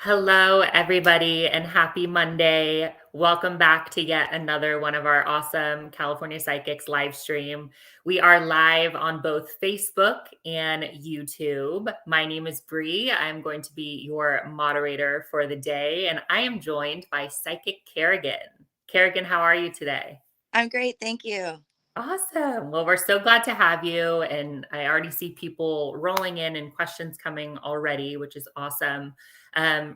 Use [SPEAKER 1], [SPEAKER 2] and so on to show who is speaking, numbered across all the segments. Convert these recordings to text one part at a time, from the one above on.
[SPEAKER 1] Hello, everybody, and happy Monday. Welcome back to yet another one of our awesome California Psychics live stream. We are live on both Facebook and YouTube. My name is Bree. I'm going to be your moderator for the day, and I am joined by Psychic Kerrigan. Kerrigan, how are you today?
[SPEAKER 2] I'm great, thank you.
[SPEAKER 1] Awesome. Well, we're so glad to have you. And I already see people rolling in and questions coming already, which is awesome.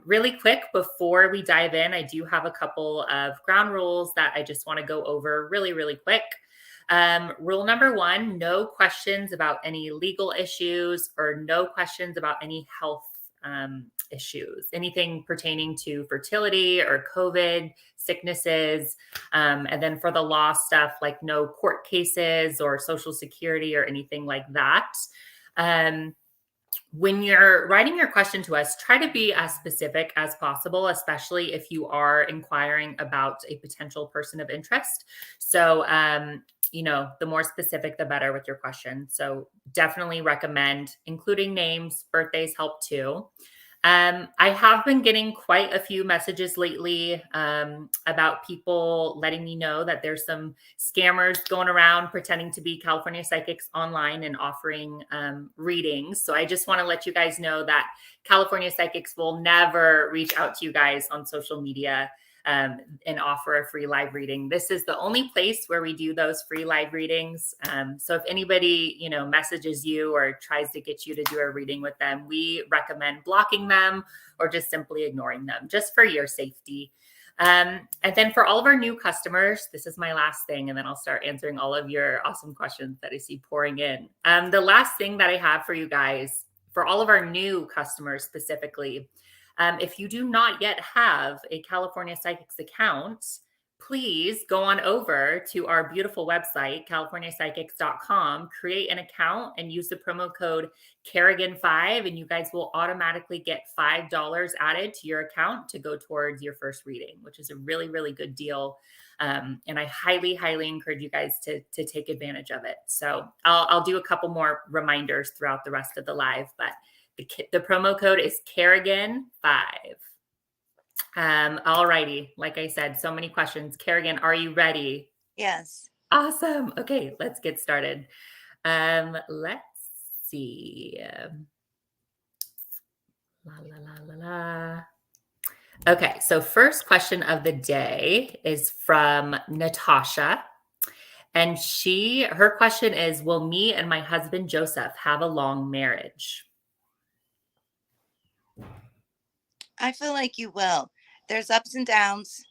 [SPEAKER 1] Really quick, before we dive in, I do have a couple of ground rules that I just want to go over really quick. Rule number one, no questions about any legal issues or no questions about any health issues, anything pertaining to fertility or COVID, sicknesses. And then for the law stuff, like no court cases or Social Security or anything like that. Um, when you're writing your question to us, try to be as specific as possible, especially if you are inquiring about a potential person of interest. So, the more specific, the better with your question. So, definitely recommend including names, birthdays help too. I have been getting quite a few messages lately about people letting me know that there's some scammers going around pretending to be California Psychics online and offering readings. So I just want to let you guys know that California Psychics will never reach out to you guys on social media and offer a free live reading. This is the only place where we do those free live readings. So if anybody, messages you or tries to get you to do a reading with them, we recommend blocking them or just simply ignoring them, just for your safety. And then for all of our new customers, this is my last thing, and then I'll start answering all of your awesome questions that I see pouring in. The last thing that I have for you guys, for all of our new customers specifically, if you do not yet have a California Psychics account, please go on over to our beautiful website, californiapsychics.com, create an account and use the promo code Kerrigan5, and you guys will automatically get $5 added to your account to go towards your first reading, which is a really good deal. And I highly encourage you guys to take advantage of it. So I'll do a couple more reminders throughout the rest of the live, but the promo code is Kerrigan5. All righty. Like I said, so many questions. Kerrigan, are you ready?
[SPEAKER 2] Yes.
[SPEAKER 1] Awesome. Okay, let's get started. Let's see. La. Okay, so first question of the day is from Natasha. And her question is, will me and my husband Joseph have a long marriage?
[SPEAKER 2] I feel like you will. There's ups and downs,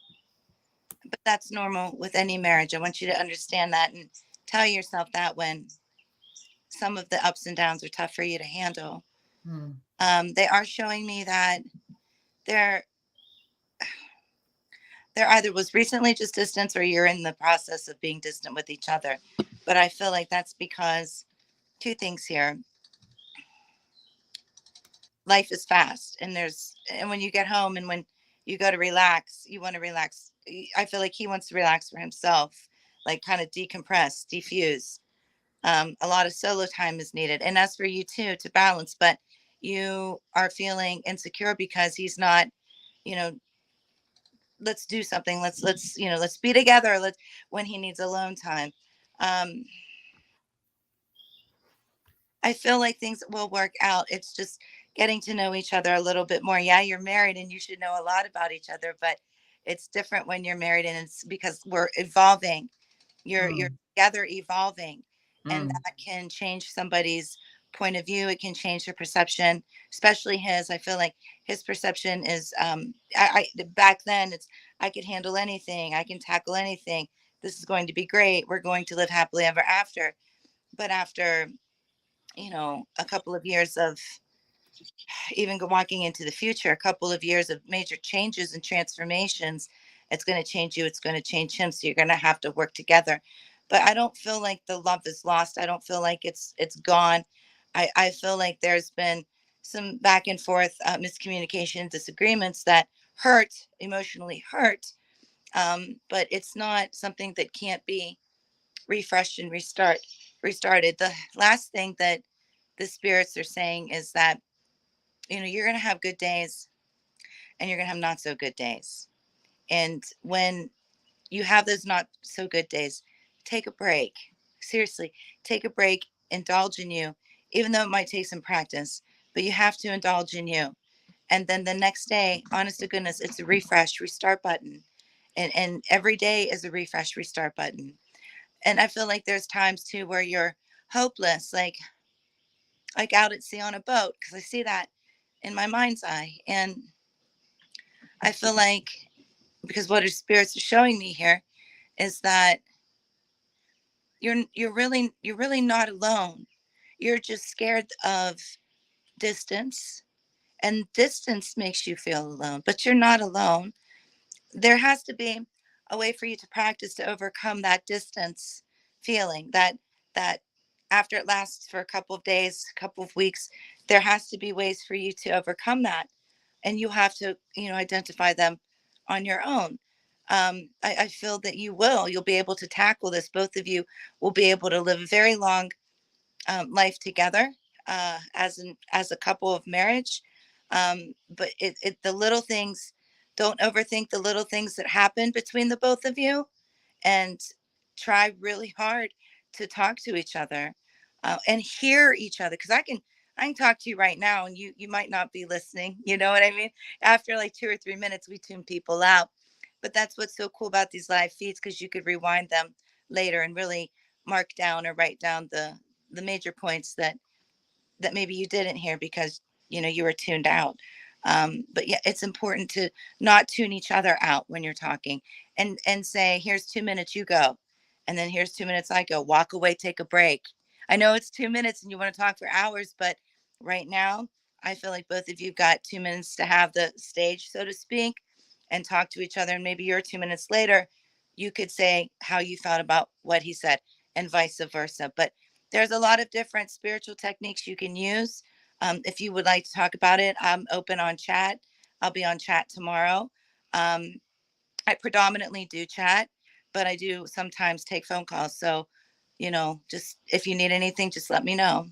[SPEAKER 2] but that's normal with any marriage. I want you to understand that and tell yourself that when some of the ups and downs are tough for you to handle. They are showing me that there either was recently just distance or you're in the process of being distant with each other. But I feel like that's because two things here. Life is fast, and when you get home and when you go to relax, you want to relax. I feel like he wants to relax for himself, like kind of decompress, defuse. A lot of solo time is needed, and as for you too, to balance. But you are feeling insecure because he's not, you know let's do something, let's be together, let's when he needs alone time. I feel like things will work out. It's just getting to know each other a little bit more. Yeah, you're married and you should know a lot about each other, but it's different when you're married, and it's because we're evolving. You're together evolving, and that can change somebody's point of view. It can change their perception, especially his. I feel like his perception is back then it's I could handle anything, I can tackle anything. This is going to be great. We're going to live happily ever after. But after a couple of years of even walking into the future, a couple of years of major changes and transformations, it's going to change you. It's going to change him. So you're going to have to work together. But I don't feel like the love is lost. I don't feel like it's gone. I feel like there's been some back and forth miscommunication, disagreements that emotionally hurt. But it's not something that can't be refreshed and restarted. The last thing that the spirits are saying is that you're going to have good days, and you're going to have not so good days. And when you have those not so good days, take a break. Seriously, take a break, indulge in you, even though it might take some practice, but you have to indulge in you. And then the next day, honest to goodness, it's a refresh, restart button. And every day is a refresh, restart button. And I feel like there's times too where you're hopeless, like out at sea on a boat, because I see that in my mind's eye. And I feel like, because what our spirits are showing me here is that you're really not alone. You're just scared of distance, and distance makes you feel alone, but you're not alone. There has to be a way for you to practice to overcome that distance feeling, that after it lasts for a couple of days, a couple of weeks, there has to be ways for you to overcome that, and you have to, identify them on your own. I feel that you'll be able to tackle this. Both of you will be able to live a very long life together, as a couple of marriage. But the little things, don't overthink the little things that happen between the both of you, and try really hard to talk to each other, and hear each other. Because I can talk to you right now, and you might not be listening. You know what I mean? After like 2 or 3 minutes, we tune people out. But that's what's so cool about these live feeds, because you could rewind them later and really mark down or write down the major points that maybe you didn't hear because you were tuned out. But yeah, it's important to not tune each other out when you're talking, and say, here's 2 minutes, you go, and then here's 2 minutes, I go. Walk away, take a break. I know it's 2 minutes and you want to talk for hours, but right now I feel like both of you got 2 minutes to have the stage, so to speak, and talk to each other. And maybe your 2 minutes later, you could say how you felt about what he said, and vice versa. But there's a lot of different spiritual techniques you can use. If you would like to talk about it, I'm open on chat. I'll be on chat tomorrow. Um, I predominantly do chat, but I do sometimes take phone calls. So, just if you need anything, just let me know.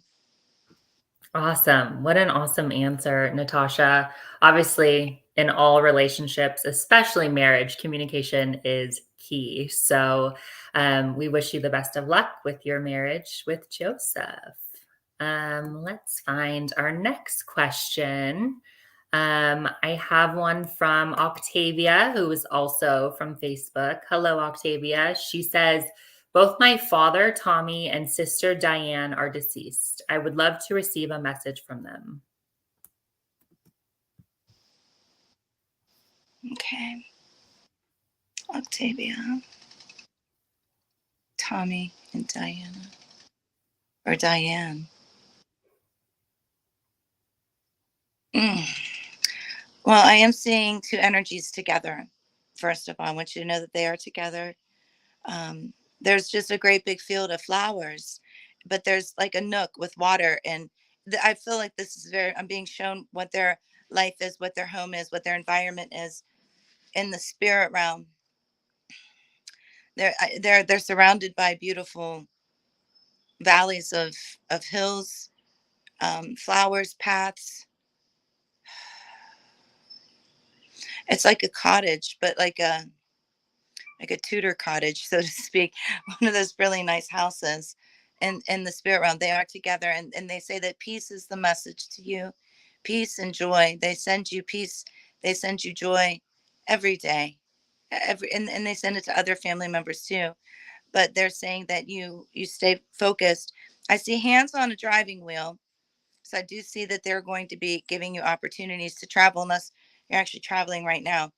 [SPEAKER 1] Awesome. What an awesome answer, Natasha. Obviously, in all relationships, especially marriage, communication is key. So, we wish you the best of luck with your marriage with Joseph. Let's find our next question. I have one from Octavia, who is also from Facebook. Hello, Octavia. She says, both my father, Tommy, and sister, Diane, are deceased. I would love to receive a message from them.
[SPEAKER 2] Okay. Octavia, Tommy, and Diana. Or Diane. Mm. Well, I am seeing two energies together. First of all, I want you to know that they are together. Um, there's just a great big field of flowers, but there's like a nook with water. And I feel like this is I'm being shown what their life is, what their home is, what their environment is in the spirit realm. They're surrounded by beautiful valleys of hills, flowers, paths. It's like a cottage, but like a Tudor cottage, so to speak, one of those really nice houses. And in the spirit realm, they are together, and they say that peace is the message to you, peace and joy. They send you peace, they send you joy every day, and they send it to other family members too. But they're saying that you stay focused. I see hands on a driving wheel, so I do see that they're going to be giving you opportunities to travel, unless you're actually traveling right now.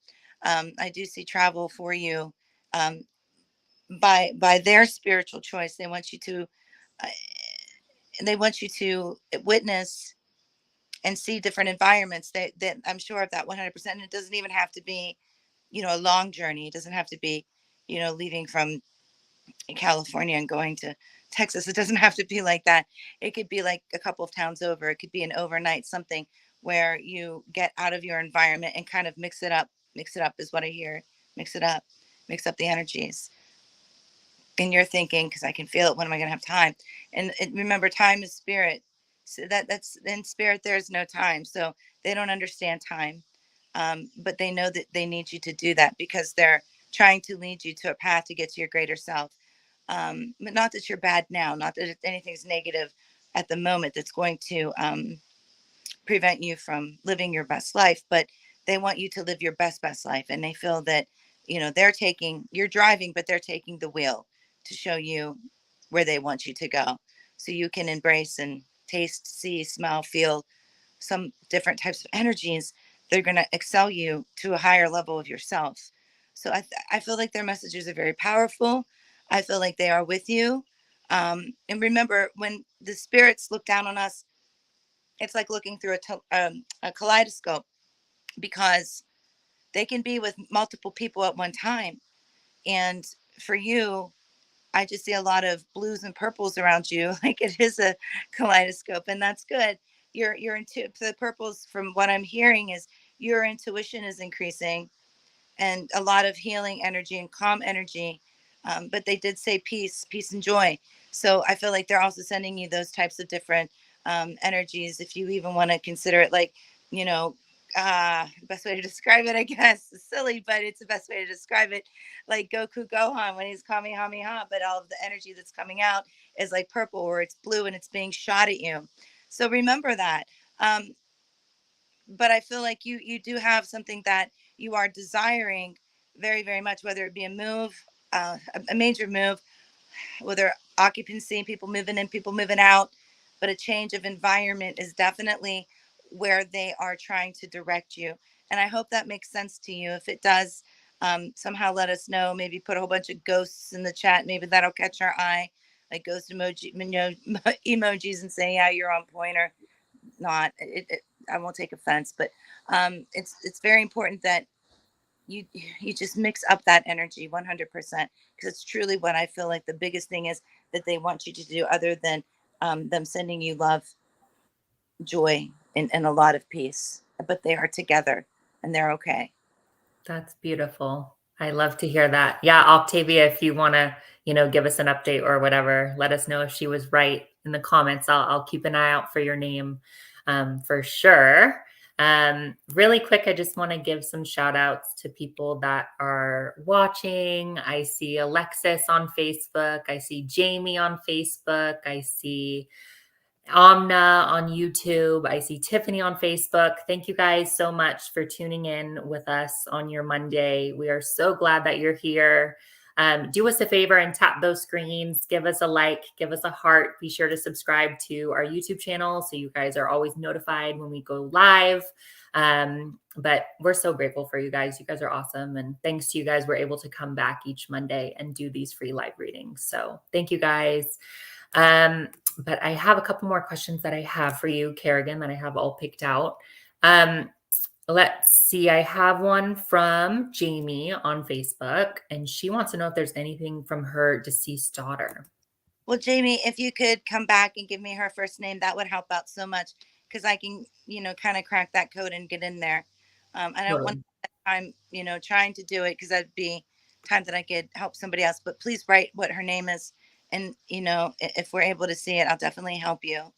[SPEAKER 2] I do see travel for you, um, by their spiritual choice. Uh, they want you to witness and see different environments. That I'm sure of that 100%. And it doesn't even have to be, a long journey. It doesn't have to be, leaving from California and going to Texas. It doesn't have to be like that. It could be like a couple of towns over. It could be an overnight something where you get out of your environment and kind of mix it up. Mix it up is what I hear. Mix it up. Mix up the energies. And you're thinking, because I can feel it, when am I going to have time? And remember, time is spirit. So that's in spirit, there's no time. So they don't understand time. But they know that they need you to do that because they're trying to lead you to a path to get to your greater self. But not that you're bad now, not that anything's negative at the moment that's going to prevent you from living your best life, but they want you to live your best life. And they feel that, you're driving, but they're taking the wheel to show you where they want you to go. So you can embrace and taste, see, smell, feel some different types of energies. They're going to excel you to a higher level of yourself. So I feel like their messages are very powerful. I feel like they are with you. And remember, when the spirits look down on us, it's like looking through a kaleidoscope, because they can be with multiple people at one time. And for you, I just see a lot of blues and purples around you. Like it is a kaleidoscope, and that's good. You're into the purples. From what I'm hearing, is your intuition is increasing, and a lot of healing energy and calm energy. But they did say peace and joy. So I feel like they're also sending you those types of different energies. If you even want to consider it like, you know, the best way to describe it, I guess, is silly, but it's the best way to describe it. Like Goku Gohan when he's Kamehameha, but all of the energy that's coming out is like purple or it's blue and it's being shot at you. So remember that. Um, but I feel like you do have something that you are desiring very, very much, whether it be a move, a major move, whether occupancy, people moving in, people moving out, but a change of environment is definitely where they are trying to direct you. And I hope that makes sense to you. If it does, somehow let us know. Maybe put a whole bunch of ghosts in the chat. Maybe that'll catch our eye, like ghost emoji, emojis, and say, yeah, you're on point, or not. I won't take offense, but it's very important that you you just mix up that energy 100%, because it's truly what I feel like the biggest thing is that they want you to do, other than them sending you love, joy, and a lot of peace. But they are together and they're okay.
[SPEAKER 1] That's beautiful. I love to hear that. Yeah, Octavia, if you want to, give us an update or whatever, let us know if she was right in the comments. I'll keep an eye out for your name, for sure. Really quick, I just want to give some shout outs to people that are watching. I see Alexis on Facebook. I see Jamie on Facebook. I see Amna on YouTube. I see Tiffany on Facebook. Thank you guys so much for tuning in with us on your Monday. We are so glad that you're here. Do us a favor and tap those screens. Give us a like, give us a heart. Be sure to subscribe to our YouTube channel so you guys are always notified when we go live. But we're so grateful for you guys. You guys are awesome. And thanks to you guys, we're able to come back each Monday and do these free live readings. So thank you guys. But I have a couple more questions that I have for you, Kerrigan, that I have all picked out. Let's see. I have one from Jamie on Facebook, and she wants to know if there's anything from her deceased daughter.
[SPEAKER 2] Well, Jamie, if you could come back and give me her first name, that would help out so much, because I can, kind of crack that code and get in there. I don't want time, trying to do it, because that'd be time that I could help somebody else. But please write what her name is. And, if we're able to see it, I'll definitely help you.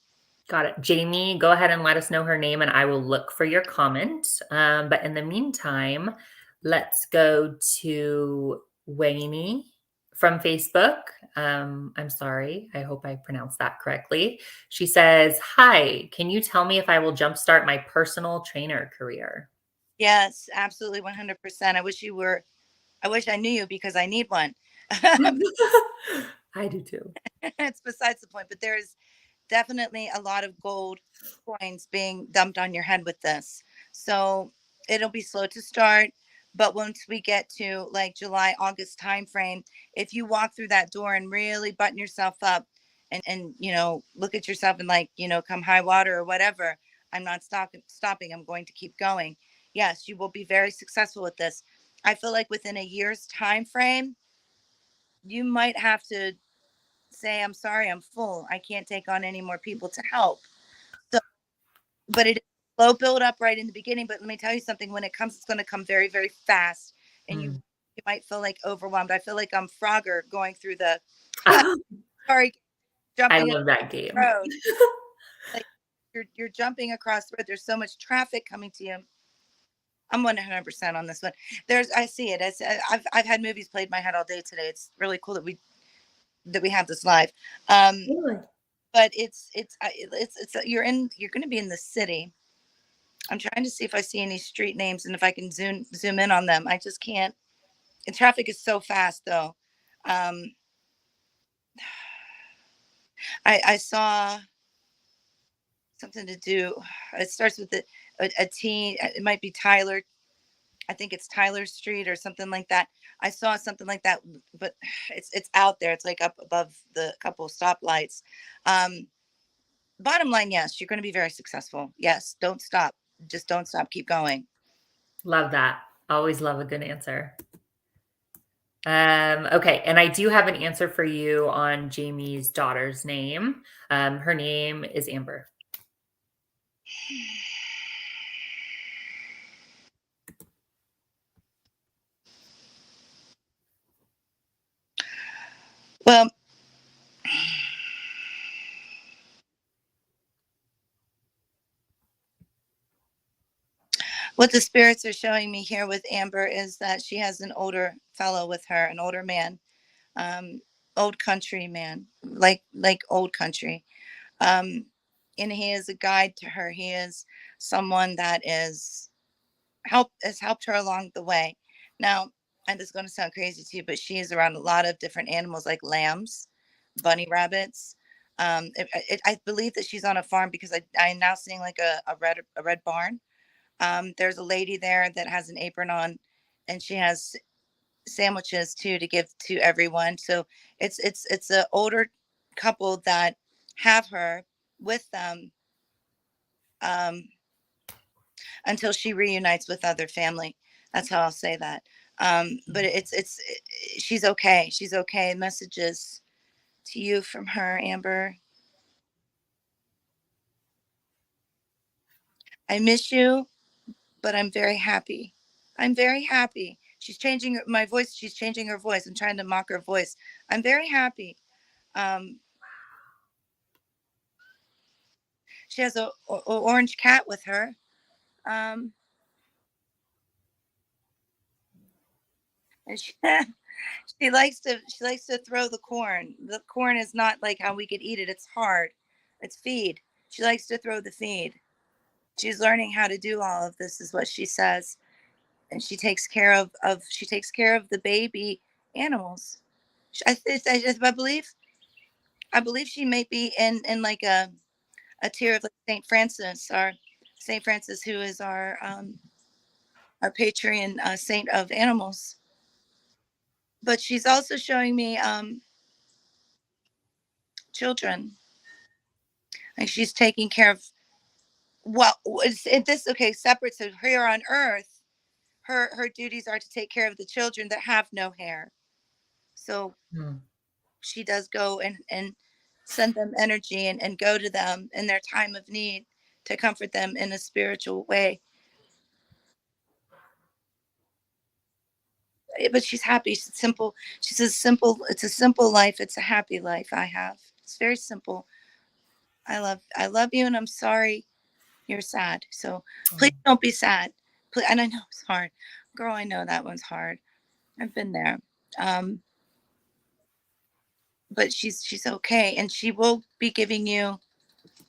[SPEAKER 1] Got it. Jamie, go ahead and let us know her name and I will look for your comment. But in the meantime, let's go to Wayne from Facebook. I'm sorry. I hope I pronounced that correctly. She says, "Hi, can you tell me if I will jumpstart my personal trainer career?"
[SPEAKER 2] Yes, absolutely. 100%. I wish I knew you, because I need one.
[SPEAKER 1] I do too.
[SPEAKER 2] It's besides the point, but there's definitely a lot of gold coins being dumped on your head with this. So it'll be slow to start, but once we get to like July, August timeframe, if you walk through that door and really button yourself up and look at yourself and, like, come high water or whatever, I'm not stopping. I'm going to keep going. Yes, you will be very successful with this. I feel like within a year's time frame, you might have to say, I'm sorry, I'm full. I can't take on any more people to help. So, but it is slow build up right in the beginning. But let me tell you something, when it comes, it's going to come very, very fast. And you might feel like overwhelmed. I feel like I'm Frogger going through the, sorry,
[SPEAKER 1] I
[SPEAKER 2] jumping
[SPEAKER 1] love that game.
[SPEAKER 2] road. Like you're jumping across the road. There's so much traffic coming to you. I'm 100% on this one. I see it. I've had movies played in my head all day today. It's really cool that we have this live.
[SPEAKER 1] Really?
[SPEAKER 2] But you're going to be in the city. I'm trying to see if I see any street names and if I can zoom in on them. I just can't. And traffic is so fast though. Um, I saw something to do. It starts with a T. It might be Tyler. I think it's Tyler Street or something like that. I saw something like that, but it's out there. It's like up above the couple of stoplights. Bottom line, yes, you're going to be very successful. Yes, don't stop. Just don't stop. Keep going.
[SPEAKER 1] Love that. Always love a good answer. Okay, and I do have an answer for you on Jamie's daughter's name. Her name is Amber.
[SPEAKER 2] Well, what the spirits are showing me here with Amber is that she has an older fellow with her, an older man, old country man, like old country. Um, and he is a guide to her. He is someone that has helped her along the way. Now, and this is going to sound crazy to you, but she is around a lot of different animals like lambs, bunny rabbits. I believe that she's on a farm because I'm now seeing like a red barn. There's a lady there that has an apron on, and she has sandwiches too to give to everyone. So it's an older couple that have her with them um, until she reunites with other family. That's how I'll say that. But she's okay. She's okay. Messages to you from her, Amber. I miss you, but I'm very happy. I'm very happy. She's changing my voice. She's changing her voice. I'm trying to mock her voice. I'm very happy. Um, she has a orange cat with her. Um, and she likes to throw the corn. The corn is not like how we could eat it. It's hard. It's feed. She likes to throw the feed. She's learning how to do all of this, is what she says. And she takes care of she takes care of the baby animals. I believe she may be in like a tier of like Saint Francis, or Saint Francis, who is our patron saint of animals. But she's also showing me children. Like she's taking care of, well, this okay, separate. So here on Earth, her duties are to take care of the children that have no hair. So
[SPEAKER 1] Hmm.
[SPEAKER 2] she does go and send them energy and go to them in their time of need to comfort them in a spiritual way. But she's happy. She's simple. She says simple. It's a simple life. It's a happy life I have. It's very simple. I love you, and I'm sorry you're sad. So please don't be sad. Please, and I know it's hard, girl. I know that one's hard. I've been there. Um, but she's okay, and she will be giving you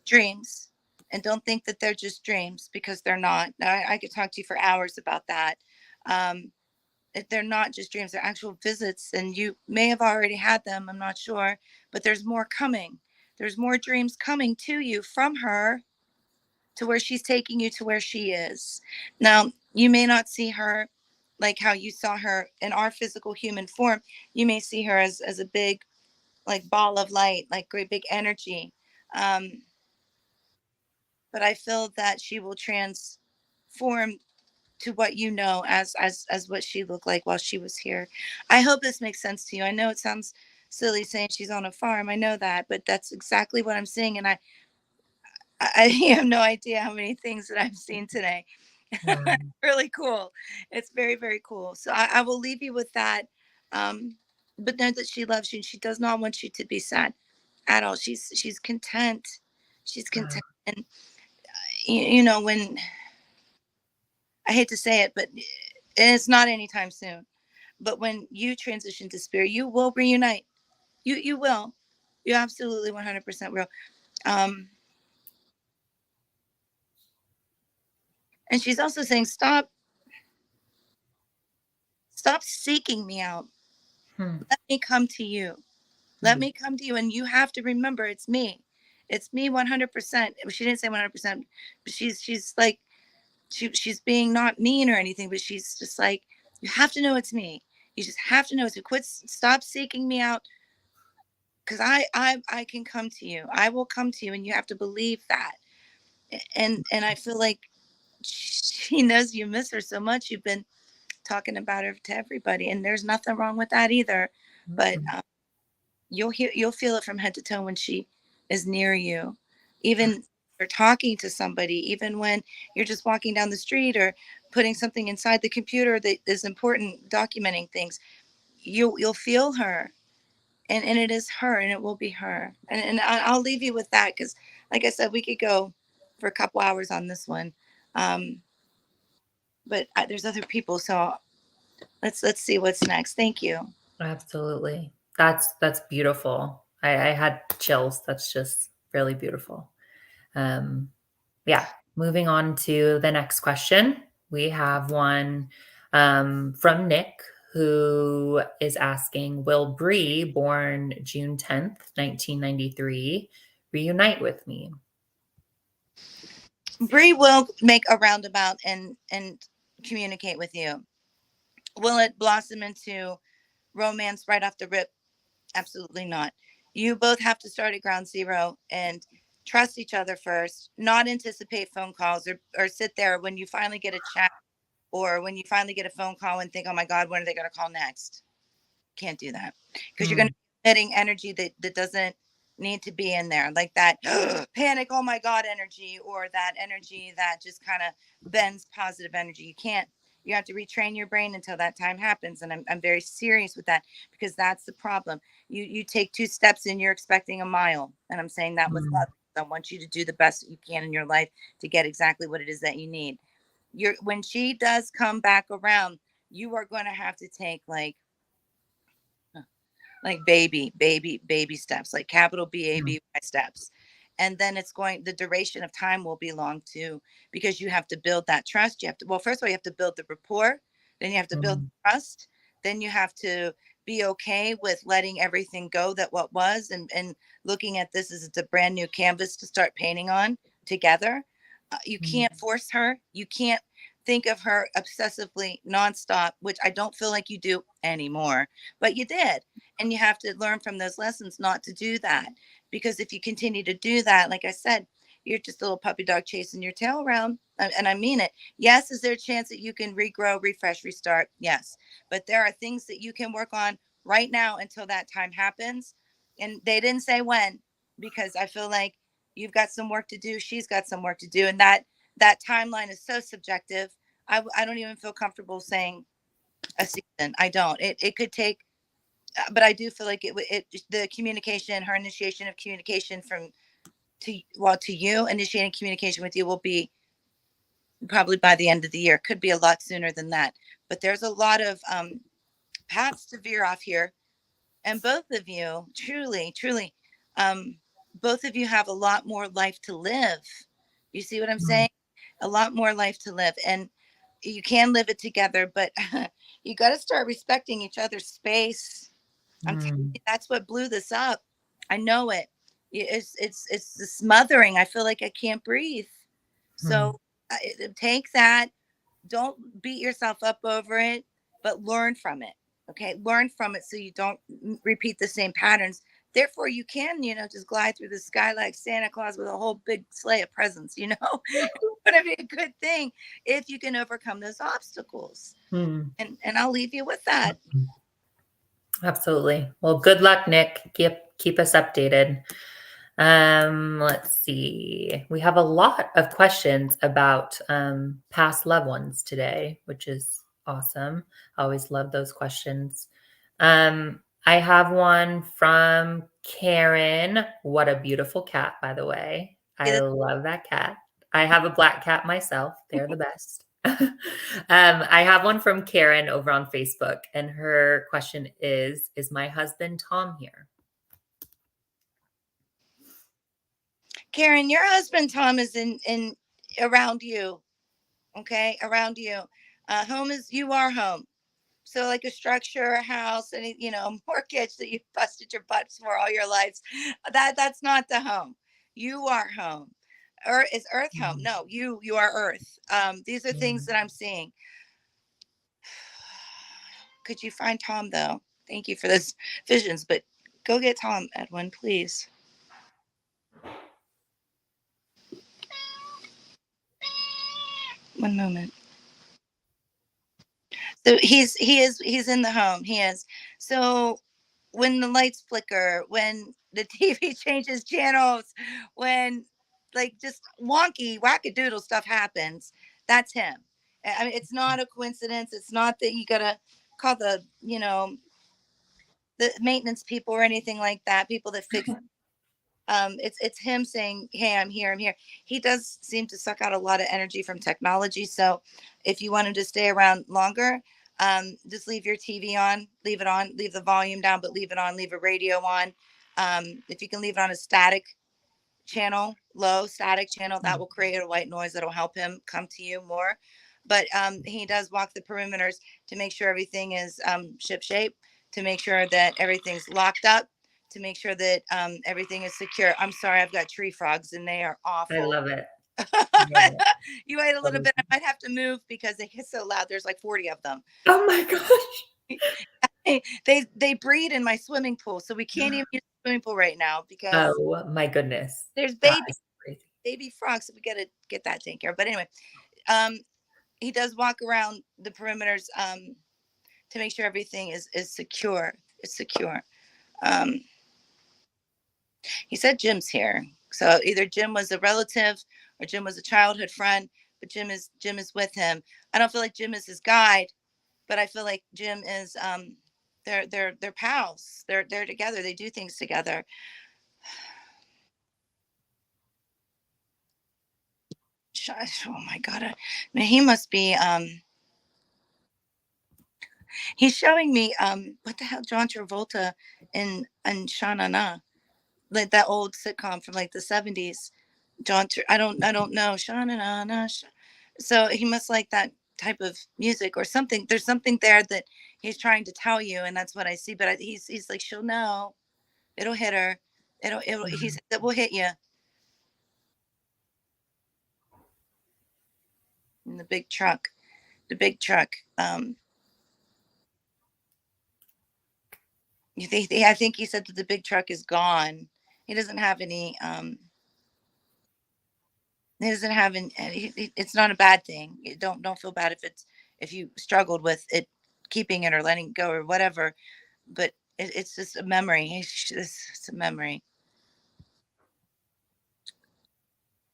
[SPEAKER 2] dreams. And don't think that they're just dreams, because they're not. I could talk to you for hours about that. Um, they're not just dreams, they're actual visits, and you may have already had them, I'm not sure, but there's more coming. There's more dreams coming to you from her, to where she's taking you to where she is. Now, you may not see her like how you saw her in our physical human form. You may see her as a big like ball of light, like great big energy. Um, but I feel that she will transform to what you know as what she looked like while she was here. I hope this makes sense to you. I know it sounds silly saying she's on a farm. I know that, but that's exactly what I'm seeing, and I have no idea how many things that I've seen today.
[SPEAKER 1] Wow.
[SPEAKER 2] Really cool. It's very, very cool. So I will leave you with that. Um, but know that she loves you, and she does not want you to be sad at all. She's content. She's
[SPEAKER 1] Wow.
[SPEAKER 2] content. And you know, when I hate to say it, but it's not anytime soon. But when you transition to spirit, you will reunite. You will. You absolutely 100% will. Um, and she's also saying, stop seeking me out.
[SPEAKER 1] Hmm.
[SPEAKER 2] Let me come to you. Let
[SPEAKER 1] Hmm.
[SPEAKER 2] me come to you. And you have to remember it's me. It's me 100%. She didn't say 100%, but she's like, she's being not mean or anything, but she's just like, you have to know it's me. You just have to know it's me. Stop seeking me out, because I can come to you. I will come to you, and you have to believe that. And I feel like she knows you miss her so much. You've been talking about her to everybody, and there's nothing wrong with that either. But
[SPEAKER 1] Hmm.
[SPEAKER 2] you'll feel it from head to toe when she is near you, even you're talking to somebody, even when you're just walking down the street or putting something inside the computer that is important, documenting things. You'll feel her, and it is her, and it will be her. And I'll leave you with that, because like I said, we could go for a couple hours on this one. um but there's other people, so let's see what's next. Thank you.
[SPEAKER 1] Absolutely. That's beautiful. I had chills. That's just really beautiful. Um, yeah. Moving on to the next question. We have one from Nick, who is asking, will Bree, born June 10th, 1993, reunite with me?
[SPEAKER 2] Bree will make a roundabout and communicate with you. Will it blossom into romance right off the rip? Absolutely not. You both have to start at ground zero and trust each other first, not anticipate phone calls, or sit there when you finally get a chat, or when you finally get a phone call and think, oh my God, when are they going to call next? Can't do that, because you're going
[SPEAKER 1] Hmm.
[SPEAKER 2] to be emitting energy that doesn't need to be in there, like that panic, oh my God energy, or that energy that just kind of bends positive energy. You can't. You have to retrain your brain until that time happens. And I'm very serious with that, because that's the problem. You take two steps and you're expecting a mile. And I'm saying that with
[SPEAKER 1] Hmm.
[SPEAKER 2] love. I want you to do the best that you can in your life to get exactly what it is that you need. When she does come back around, you are going to have to take like baby steps, like capital BABY steps. And then the duration of time will be long too, because you have to build that trust. You have to, well, first of all, you have to build the rapport, then you have to build
[SPEAKER 1] Hmm.
[SPEAKER 2] trust, then you have to be okay with letting everything go that what was, and looking at this as it's a brand new canvas to start painting on together. You
[SPEAKER 1] Hmm.
[SPEAKER 2] can't force her. You can't think of her obsessively nonstop, which I don't feel like you do anymore, but you did. And you have to learn from those lessons not to do that, because if you continue to do that, like I said, you're just a little puppy dog chasing your tail around. And I mean it. Yes, is there a chance that you can regrow, refresh, restart? Yes, but there are things that you can work on right now until that time happens. And they didn't say when, because I feel like you've got some work to do, she's got some work to do, and that timeline is so subjective. I don't even feel comfortable saying a season. I don't. It could take, but I do feel like the communication, her initiation of communication to you, initiating communication with you will be probably by the end of the year. Could be a lot sooner than that. But there's a lot of paths to veer off here, and both of you, truly, um, both of you have a lot more life to live. You see what I'm
[SPEAKER 1] Hmm.
[SPEAKER 2] saying? A lot more life to live, and you can live it together, but you got to start respecting each other's space. I'm telling
[SPEAKER 1] Hmm.
[SPEAKER 2] you, that's what blew this up. I know it. It's the smothering. I feel like I can't breathe.
[SPEAKER 1] Hmm.
[SPEAKER 2] So take that. Don't beat yourself up over it, but learn from it. Okay, learn from it so you don't repeat the same patterns. Therefore, you can, just glide through the sky like Santa Claus with a whole big sleigh of presents. It's going to be a good thing if you can overcome those obstacles.
[SPEAKER 1] Hmm.
[SPEAKER 2] And I'll leave you with that.
[SPEAKER 1] Absolutely. Well, good luck, Nick. Keep us updated. Let's see. We have a lot of questions about past loved ones today, which is awesome. I always love those questions. I have one from Karen. What a beautiful cat, by the way. I love that cat. I have a black cat myself. They're the best. I have one from Karen over on Facebook, and her question is my husband Tom here?
[SPEAKER 2] Karen, your husband Tom is in around you. Okay, around you. Home is, you are home. So like a structure, a house, and a mortgage that you've busted your butts for all your lives. That's not the home. You are home. Or is Earth home?
[SPEAKER 1] Mm,
[SPEAKER 2] No, you are Earth. These are things
[SPEAKER 1] mm.
[SPEAKER 2] that I'm seeing. Could you find Tom though? Thank you for this visions, but go get Tom, Edwin, please. One moment. So he's in the home. He is. So when the lights flicker, when the TV changes channels, when like just wonky wackadoodle stuff happens, that's him. I mean, it's not a coincidence. It's not that you gotta call the maintenance people or anything like that. People that fix. It's him saying, "Hey, I'm here. I'm here." He does seem to suck out a lot of energy from technology. So, if you want him to stay around longer, just leave your TV on, leave it on, leave the volume down, but leave it on. Leave a radio on. If you can leave it on a static channel, low static channel, that will create a white noise that'll help him come to you more. But he does walk the perimeters to make sure everything is ship shape, to make sure that everything's locked up, to make sure that everything is secure. I'm sorry, I've got tree frogs and they are
[SPEAKER 1] I
[SPEAKER 2] awful.
[SPEAKER 1] love it. Love it.
[SPEAKER 2] You wait a
[SPEAKER 1] Love
[SPEAKER 2] little
[SPEAKER 1] it.
[SPEAKER 2] bit. I might have to move because they get so loud. There's like 40 of them.
[SPEAKER 1] Oh my gosh.
[SPEAKER 2] They breed in my swimming pool, so we can't even use the swimming pool right now because
[SPEAKER 1] Oh my goodness.
[SPEAKER 2] there's
[SPEAKER 1] That
[SPEAKER 2] baby
[SPEAKER 1] is crazy.
[SPEAKER 2] baby frogs. So we got to get that taken care of. But anyway, um, he does walk around the perimeters to make sure everything is secure. It's secure. Um, he said Jim's here, so either Jim was a relative or Jim was a childhood friend. But Jim is with him. I don't feel like Jim is his guide, but I feel like Jim is they're pals. They're together. They do things together. Oh my god! I mean, he must be he's showing me what the hell, John Travolta in Sha Na Na, like that old sitcom from like the 70s. I don't know. Sha Na Na Na. So he must like that type of music or something. There's something there that he's trying to tell you, and that's what I see. But he's like, she'll know. It'll hit her. It'll he's it will hit you in the big truck. The big truck. I think he said that the big truck is gone. He doesn't have any. He doesn't have any. It's not a bad thing. Don't feel bad if you struggled with it, keeping it or letting it go or whatever. But it's just a memory. It's a memory.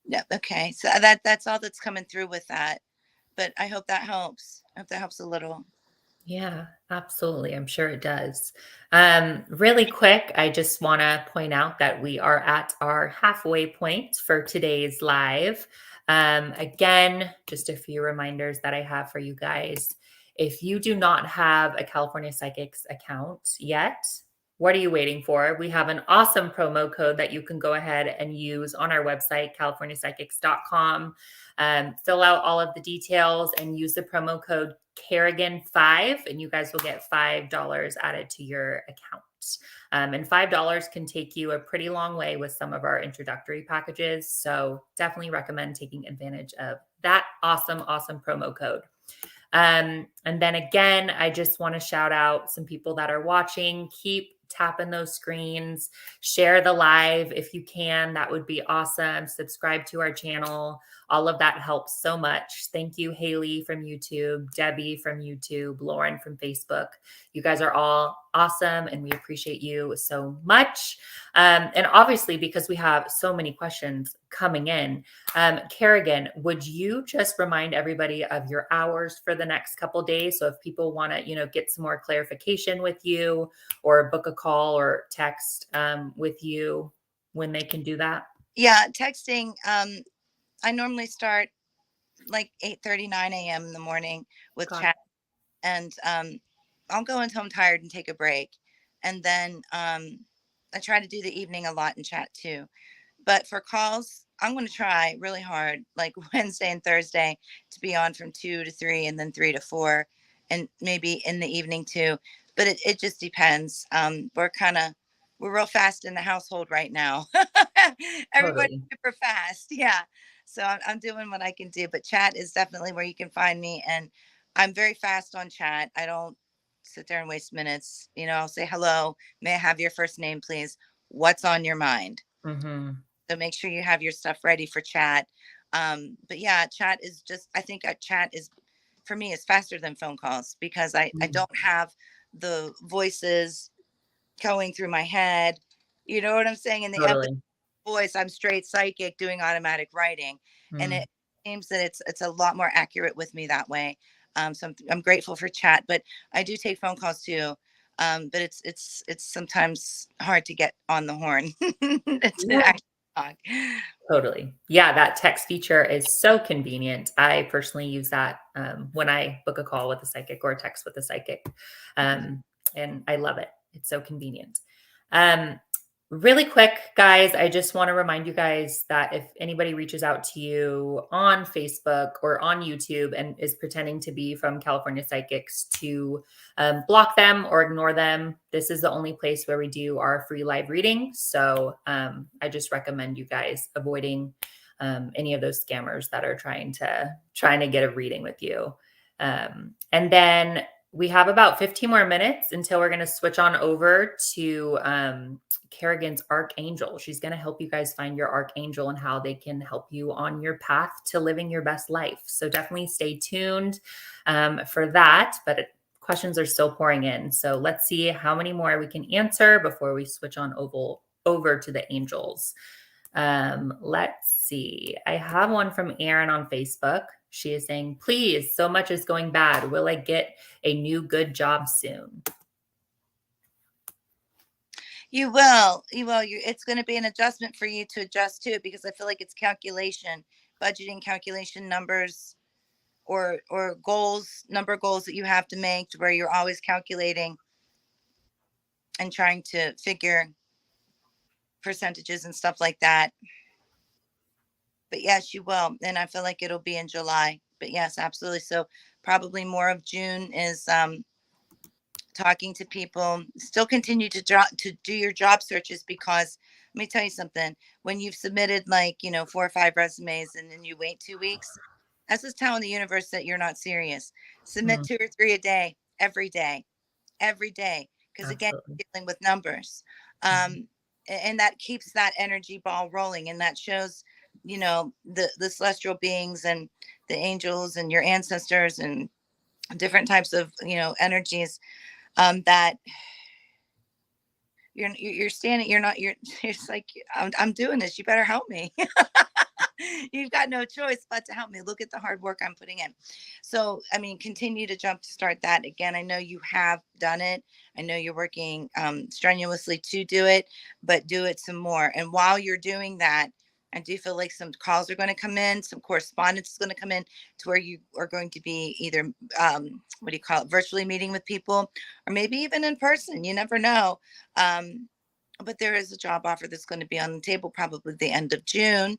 [SPEAKER 2] Yeah. Okay. So that's all that's coming through with that. But I hope that helps. I hope that helps a little.
[SPEAKER 1] Yeah, absolutely. I'm sure it does. Really quick, I just want to point out that we are at our halfway point for today's live. Again, just a few reminders that I have for you guys. If you do not have a California Psychics account yet, what are you waiting for? We have an awesome promo code that you can go ahead and use on our website, californiapsychics.com. Fill out all of the details and use the promo code Kerrigan5, and you guys will get $5 added to your account. And $5 can take you a pretty long way with some of our introductory packages. So definitely recommend taking advantage of that awesome promo code. And then again, I just want to shout out some people that are watching. Keep tapping those screens, share the live if you can. That would be awesome. Subscribe to our channel. All of that helps so much. Thank you, Haley from YouTube, Debbie from YouTube, Lauren from Facebook. You guys are all awesome, and we appreciate you so much. And obviously, because we have so many questions coming in, Kerrigan, would you just remind everybody of your hours for the next couple days? So if people want to, get some more clarification with you or book a call or text with you, when they can do that?
[SPEAKER 2] Yeah, texting. I normally start like 8:30, 9 a.m. in the morning with
[SPEAKER 1] Got
[SPEAKER 2] chat. And I'll go until I'm tired and take a break. And then I try to do the evening a lot in chat too. But for calls, I'm going to try really hard, like Wednesday and Thursday, to be on from 2 to 3 and then 3 to 4, and maybe in the evening too. But it just depends. We're real fast in the household right now. Everybody's
[SPEAKER 1] totally.
[SPEAKER 2] super fast. Yeah. So I'm doing what I can do. But chat is definitely where you can find me. And I'm very fast on chat. I don't sit there and waste minutes. I'll say, hello, may I have your first name, please? What's on your mind?
[SPEAKER 1] Hmm.
[SPEAKER 2] So make sure you have your stuff ready for chat. But yeah, chat is just, I think chat is, for me, is faster than phone calls because I don't have the voices going through my head. You know what I'm saying? In the empathy
[SPEAKER 1] Totally.
[SPEAKER 2] voice, I'm straight psychic doing automatic writing. And
[SPEAKER 1] Mm.
[SPEAKER 2] it seems that it's a lot more accurate with me that way. So I'm grateful for chat, but I do take phone calls too. But it's sometimes hard to get on the horn to
[SPEAKER 1] Yeah.
[SPEAKER 2] actually talk.
[SPEAKER 1] Totally. Yeah, that text feature is so convenient. I personally use that when I book a call with a psychic or a text with a psychic. Um, and I love it. It's so convenient. Um, Really quick, guys, I just want to remind you guys that if anybody reaches out to you on Facebook or on YouTube and is pretending to be from California Psychics, to block them or ignore them. This is the only place where we do our free live reading. So I just recommend you guys avoiding any of those scammers that are trying to get a reading with you. And then we have about 15 more minutes until we're going to switch on over to Kerrigan's Archangel. She's going to help you guys find your Archangel and how they can help you on your path to living your best life. So definitely stay tuned for that. But questions are still pouring in. So let's see how many more we can answer before we switch on over to the angels. Let's see. I have one from Erin on Facebook. She is saying, please, so much is going bad. Will I get a new good job soon?
[SPEAKER 2] You will. It's going to be an adjustment for you to adjust to, because I feel like it's calculation, budgeting, calculation, numbers, or goals, number goals that you have to make, to where you're always calculating and trying to figure percentages and stuff like that. But yes, you will. And I feel like it'll be in July. But yes, absolutely. So probably more of June is talking to people. Still continue to do your job searches, because let me tell you something. When you've submitted 4 or 5 resumes and then you wait 2 weeks, that's just telling the universe that you're not serious. Submit
[SPEAKER 1] Mm,
[SPEAKER 2] 2 or 3 a day, every day, every day. Because again,
[SPEAKER 1] absolutely.
[SPEAKER 2] you're dealing with numbers.
[SPEAKER 1] Mhm.
[SPEAKER 2] And that keeps that energy ball rolling, and that shows the celestial beings and the angels and your ancestors and different types of energies, that you're standing, you're it's like, I'm doing this, you better help me. You've got no choice but to help me. Look at the hard work I'm putting in. So, I mean, continue to jump start that. Again, I know you have done it. I know you're working strenuously to do it, but do it some more. And while you're doing that, I do feel like some calls are going to come in, some correspondence is going to come in, to where you are going to be either, what do you call it, virtually meeting with people, or maybe even in person. You never know. But there is a job offer that's going to be on the table probably the end of June,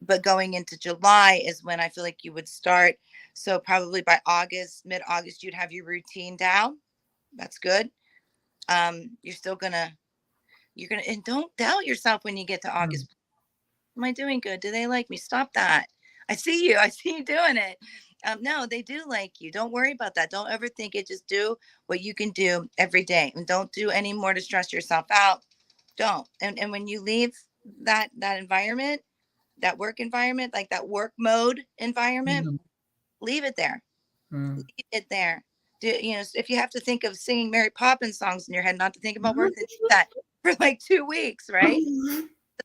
[SPEAKER 2] but going into July is when I feel like you would start. So probably by August, mid-August, you'd have your routine down. That's good. You're still and don't doubt yourself when you get to
[SPEAKER 1] Mm,
[SPEAKER 2] August. Am I doing good? Do they like me? Stop that. I see you. I see you doing it. No, they do like you. Don't worry about that. Don't overthink it. Just do what you can do every day, and don't do any more to stress yourself out. Don't. And when you leave that environment, that work environment, like that work mode environment,
[SPEAKER 1] mhm,
[SPEAKER 2] leave it there.
[SPEAKER 1] mm.
[SPEAKER 2] Leave it there. If you have to think of singing Mary Poppins songs in your head, not to think about work, then do that for like 2 weeks, right?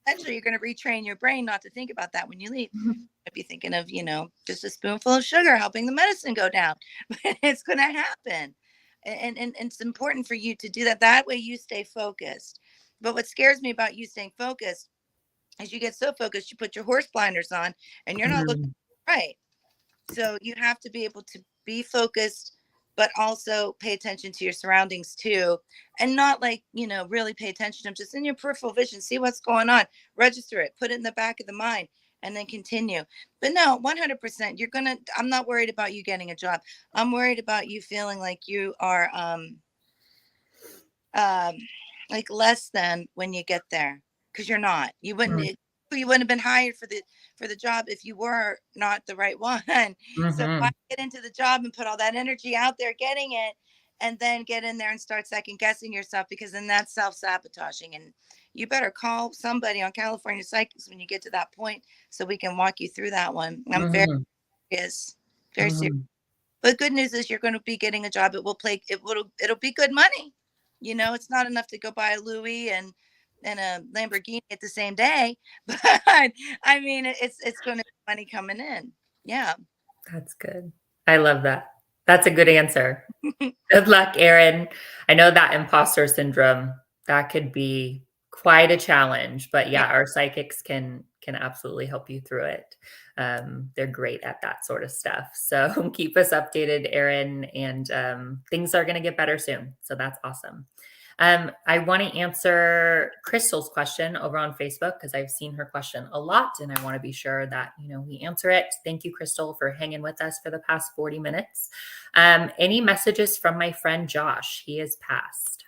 [SPEAKER 2] Eventually, you're going to retrain your brain not to think about that when you leave. If you're thinking of, just a spoonful of sugar helping the medicine go down, but it's going to happen. And it's important for you to do that. That way you stay focused. But what scares me about you staying focused is you get so focused, you put your horse blinders on and you're not looking
[SPEAKER 1] Mhm.
[SPEAKER 2] right. So you have to be able to be focused, but also pay attention to your surroundings too. And not like, really pay attention. I'm just in your peripheral vision, see what's going on, register it, put it in the back of the mind, and then continue. But no, 100%, I'm not worried about you getting a job. I'm worried about you feeling like you are, um, like less than when you get there, because you're not. You wouldn't have been hired for the job if you were not the right one. So why
[SPEAKER 1] Mm-hmm.
[SPEAKER 2] get into the job and put all that energy out there getting it, and then get in there and start second guessing yourself, because then that's self-sabotaging. And you better call somebody on California Psychics when you get to that point, so we can walk you through that one. I'm very
[SPEAKER 1] Mm-hmm.
[SPEAKER 2] serious, very serious.
[SPEAKER 1] Mm-hmm.
[SPEAKER 2] But good news is you're going to be getting a job. It'll be good money. It's not enough to go buy a Louis and a Lamborghini at the same day, but I mean, it's going to be money coming in. Yeah.
[SPEAKER 1] That's good. I love that. That's a good answer. Good luck, Erin. I know that imposter syndrome, that could be quite a challenge, but
[SPEAKER 2] Yeah.
[SPEAKER 1] yeah, our psychics can absolutely help you through it. They're great at that sort of stuff. So keep us updated, Erin, and things are going to get better soon. So that's awesome. I want to answer Crystal's question over on Facebook because I've seen her question a lot, and I want to be sure that we answer it. Thank you, Crystal, for hanging with us for the past 40 minutes. Any messages from my friend Josh? He is passed.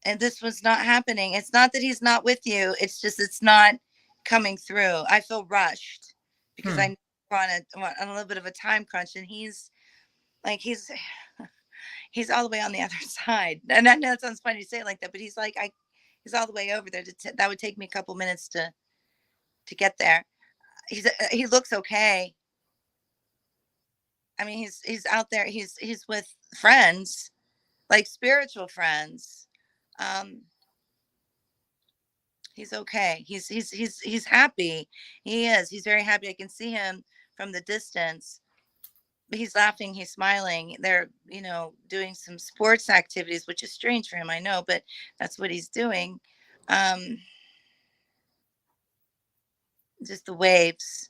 [SPEAKER 2] And this was not happening. It's not that he's not with you. It's just it's not coming through. I feel rushed because
[SPEAKER 1] Hmm.
[SPEAKER 2] I on a little bit of a time crunch, and he's like he's all the way on the other side. And I know it sounds funny to say it like that, but he's all the way over there. That would take me a couple minutes to get there. He looks okay. I mean, he's out there. He's with friends, like spiritual friends. Um, he's okay. He's happy. He is. He's very happy. I can see him from the distance. He's laughing. He's smiling. They're doing some sports activities, which is strange for him, I know, but that's what he's doing. Um, just the waves.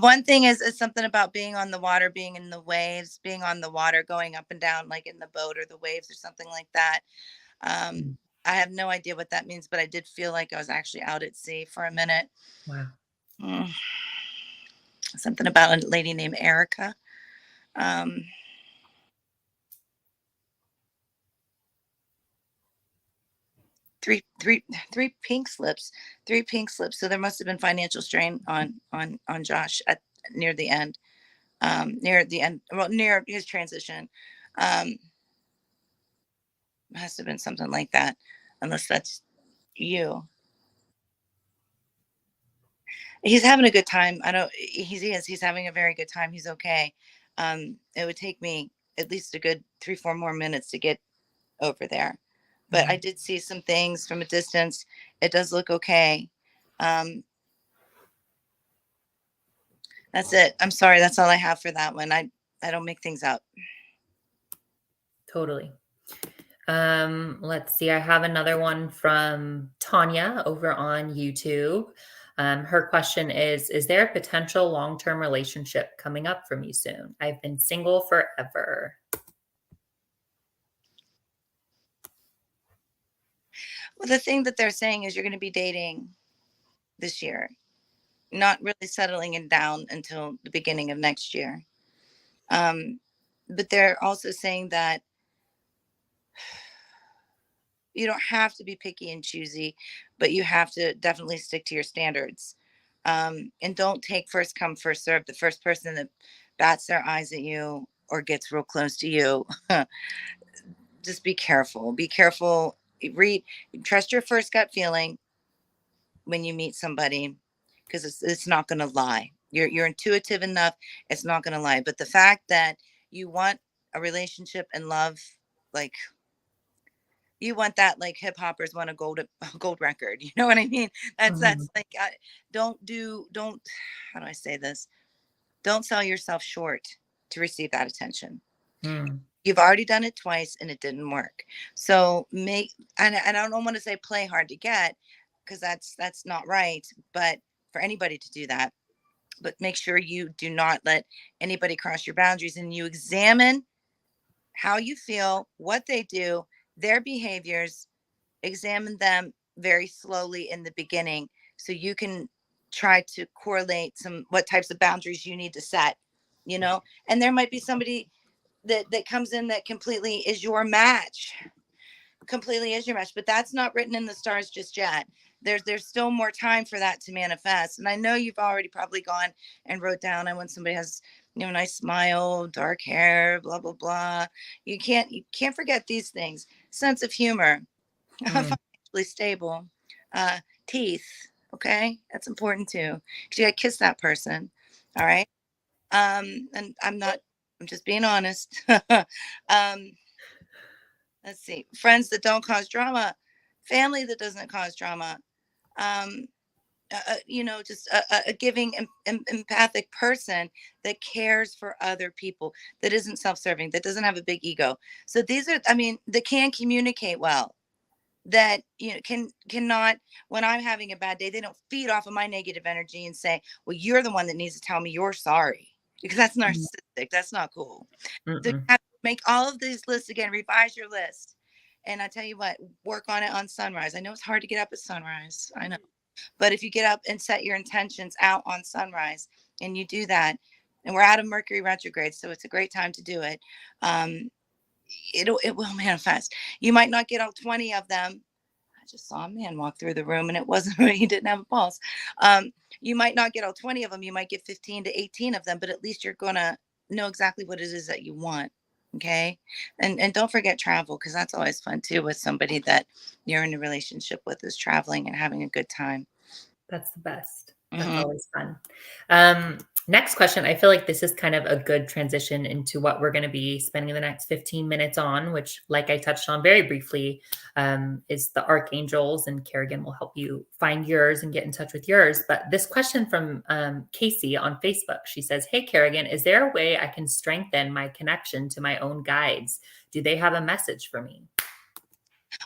[SPEAKER 2] One thing is something about being on the water, being in the waves, being on the water, going up and down like in the boat or the waves or something like that. Um, I have no idea what that means, but I did feel like I was actually out at sea for a minute.
[SPEAKER 1] Wow.
[SPEAKER 2] Mm. Something about a lady named Erica. Um, three pink slips, three pink slips. So there must have been financial strain on Josh near the end, well, near his transition. Um, Has to have been something like that, unless that's you. He's having a good time. I don't. He's having a very good time. He's okay. It would take me at least a good 3-4 more minutes to get over there, but I did see some things from a distance. It does look okay. That's it. I'm sorry. That's all I have for that one. I don't make things up.
[SPEAKER 1] Totally. Let's see. I have another one from Tanya over on YouTube. Her question is there a potential long-term relationship coming up for me soon? I've been single forever.
[SPEAKER 2] Well, the thing that they're saying is you're going to be dating this year, not really settling it down until the beginning of next year. But they're also saying that you don't have to be picky and choosy, but you have to definitely stick to your standards. And don't take first come, first serve. The first person that bats their eyes at you or gets real close to you, just be careful. Be careful. Trust your first gut feeling when you meet somebody, because it's not going to lie. You're intuitive enough. It's not going to lie. But the fact that you want a relationship and love, like you want that, like hip hoppers want a gold record. You know what I mean? That's like don't how do I say this? Don't sell yourself short to receive that attention.
[SPEAKER 1] Mm.
[SPEAKER 2] You've already done it twice and it didn't work. So and I don't want to say play hard to get, because that's not right, but for anybody to do that. But make sure you do not let anybody cross your boundaries, and you examine how you feel, what they do, their behaviors, examine them very slowly in the beginning, so you can try to correlate what types of boundaries you need to set, and there might be somebody that comes in that completely is your match, but that's not written in the stars just yet. There's still more time for that to manifest. And I know you've already probably gone and wrote down, I want somebody who has, nice smile, dark hair, blah blah blah. You can't forget these things. Sense of humor, financially stable, uh teeth. Okay, that's important too, because you gotta kiss that person. All right. And I'm just being honest. Let's see, friends that don't cause drama, family that doesn't cause drama, um, just a giving, empathic person that cares for other people, that isn't self-serving, that doesn't have a big ego. So these are, that can communicate well, that cannot, when I'm having a bad day, they don't feed off of my negative energy and say, well, you're the one that needs to tell me you're sorry, because that's narcissistic. That's not cool. So you
[SPEAKER 1] Mm-mm.
[SPEAKER 2] have to make all of these lists again, revise your list. And I tell you what, work on it on sunrise. I know it's hard to get up at sunrise. I know. But if you get up and set your intentions out on sunrise, and you do that, and we're out of Mercury retrograde, so it's a great time to do it. It will manifest. You might not get all 20 of them. I just saw a man walk through the room, and it wasn't he didn't have a pulse. You might not get all 20 of them. You might get 15 to 18 of them, but at least you're gonna know exactly what it is that you want. Okay. And don't forget travel, because that's always fun too, with somebody that you're in a relationship with, is traveling and having a good time.
[SPEAKER 1] That's the best. That's
[SPEAKER 2] Hmm.
[SPEAKER 1] always fun. Um, Next question. I feel like this is kind of a good transition into what we're going to be spending the next 15 minutes on, which, like I touched on very briefly, is the archangels, and Kerrigan will help you find yours and get in touch with yours. But this question from Casey on Facebook, she says, "Hey, Kerrigan, is there a way I can strengthen my connection to my own guides? Do they have a message for me?"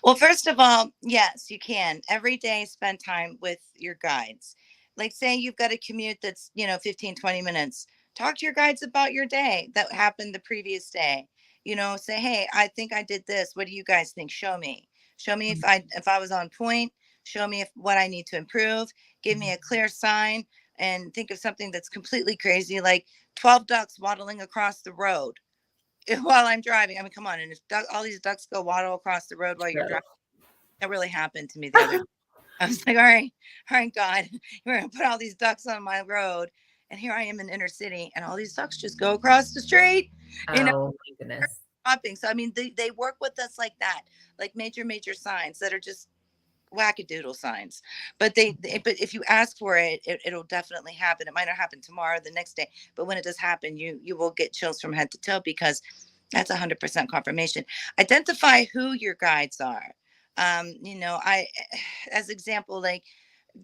[SPEAKER 2] Well, first of all, yes, you can. Every day, spend time with your guides. Like, say you've got a commute that's, 15, 20 minutes. Talk to your guides about your day that happened the previous day. Say, hey, I think I did this. What do you guys think? Show me. Show me if I was on point. Show me what I need to improve. Give me a clear sign, and think of something that's completely crazy, like 12 ducks waddling across the road while I'm driving. I mean, come on. And if all these ducks go waddle across the road while you're
[SPEAKER 1] True.
[SPEAKER 2] driving, that really happened to me the other day. I was like, all right, God, you're going to put all these ducks on my road. And here I am in inner city, and all these ducks just go across the street, you know,
[SPEAKER 1] Oh my goodness.
[SPEAKER 2] shopping. So, they work with us like that, like major signs that are just wackadoodle signs. But but if you ask for it, it'll definitely happen. It might not happen tomorrow, the next day, but when it does happen, you will get chills from head to toe, because that's 100% confirmation. Identify who your guides are. I, as example, like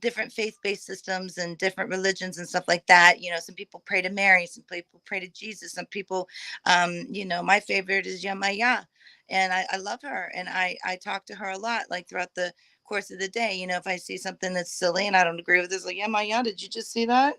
[SPEAKER 2] different faith-based systems and different religions and stuff like that. Some people pray to Mary, some people pray to Jesus, some people, my favorite is Yamaya, and I love her, and I talk to her a lot, like throughout the course of the day. If I see something that's silly and I don't agree with this, like, Yamaya, did you just see that?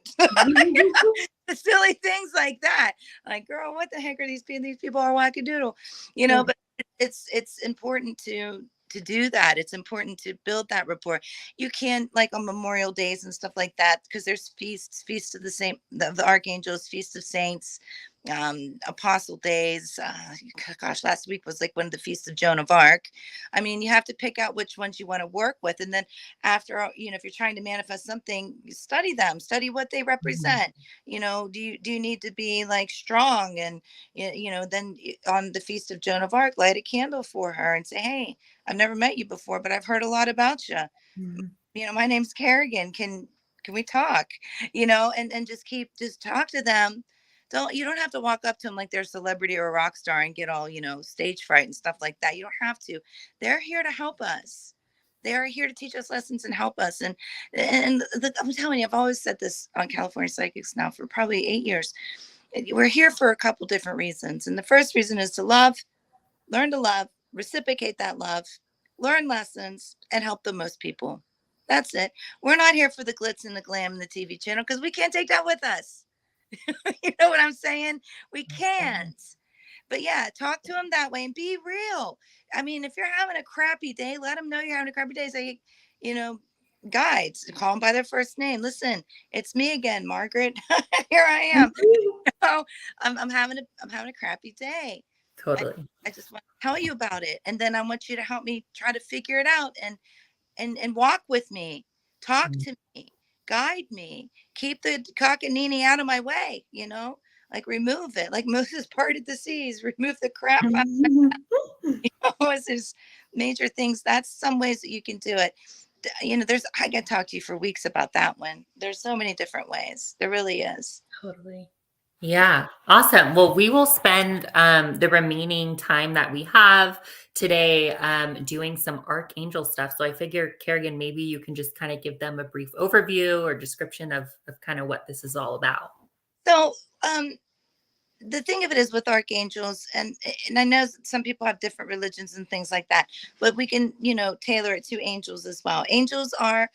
[SPEAKER 2] Silly things like that. Like, girl, what the heck are these people? These people are wackadoodle, but it's important to do that. It's important to build that rapport. You can, like, on Memorial Days and stuff like that, because there's feasts of the archangels, feast of saints, apostle days. Gosh, last week was like one of the feasts of Joan of Arc. You have to pick out which ones you want to work with, and then after, if you're trying to manifest something, study them, study what they represent. Do you need to be like strong, and then on the feast of Joan of Arc, light a candle for her and say, hey, I've never met you before, but I've heard a lot about you.
[SPEAKER 1] Mhm.
[SPEAKER 2] My name's Kerrigan. Can we talk? And just talk to them. You don't have to walk up to them like they're a celebrity or a rock star and get all, stage fright and stuff like that. You don't have to. They're here to help us. They are here to teach us lessons and help us. I'm telling you, I've always said this on California Psychics now for probably 8 years. We're here for a couple different reasons. And the first reason is to love, learn to love, reciprocate that love, learn lessons, and help the most people. That's it. We're not here for the glitz and the glam and the TV channel because we can't take that with us. You know what I'm saying? We can't. But yeah, talk to them that way and be real. I mean, if you're having a crappy day, let them know you're having a crappy day. Say, you know, guides, call them by their first name. Listen, it's me again, Margaret. Here I am. So I'm having a crappy day. I,
[SPEAKER 1] Totally.
[SPEAKER 2] I just want to tell you about it. And then I want you to help me try to figure it out and walk with me, talk
[SPEAKER 1] Mm.
[SPEAKER 2] to me, guide me, keep the cockanini out of my way, like remove it, like Moses parted the seas, remove the crap out of those major things. That's some ways that you can do it. I could talk to you for weeks about that one. There's so many different ways. There really is.
[SPEAKER 1] Totally. Yeah, awesome. Well, we will spend the remaining time that we have today doing some archangel stuff. So I figure, Kerrigan, maybe you can just kind of give them a brief overview or description of kind of what this is all about.
[SPEAKER 2] So, the thing of it is with archangels, and I know some people have different religions and things like that, but we can tailor it to angels as well. Angels are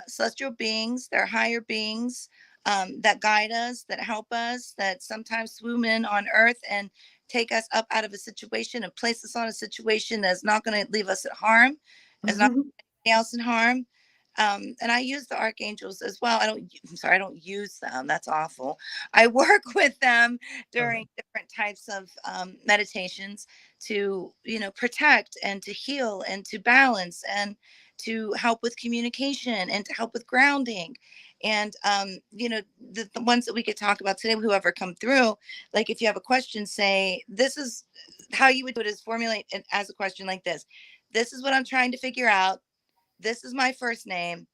[SPEAKER 2] celestial beings. They're higher beings that guide us, that help us, that sometimes swoon in on earth and take us up out of a situation and place us on a situation that's not going to leave us at harm, is not anybody else in harm. And I use the archangels as well. I don't use them. That's awful. I work with them during different types of meditations to, protect and to heal and to balance and to help with communication and to help with grounding. And, the ones that we could talk about today, whoever come through, like if you have a question, say, this is how you would do it, is formulate it as a question like this. This is what I'm trying to figure out. This is my first name.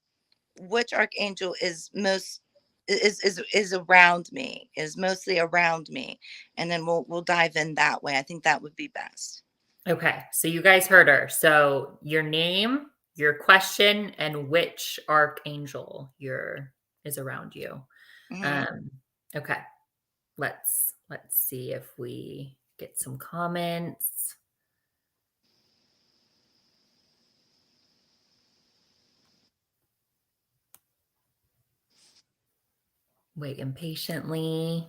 [SPEAKER 2] Which archangel is around me, is mostly around me, and then we'll dive in that way. I think that would be best.
[SPEAKER 1] Okay, so you guys heard her. So your name, your question, and which archangel is around you.
[SPEAKER 2] Mhm.
[SPEAKER 1] Um, okay, let's see if we get some comments. Wait impatiently.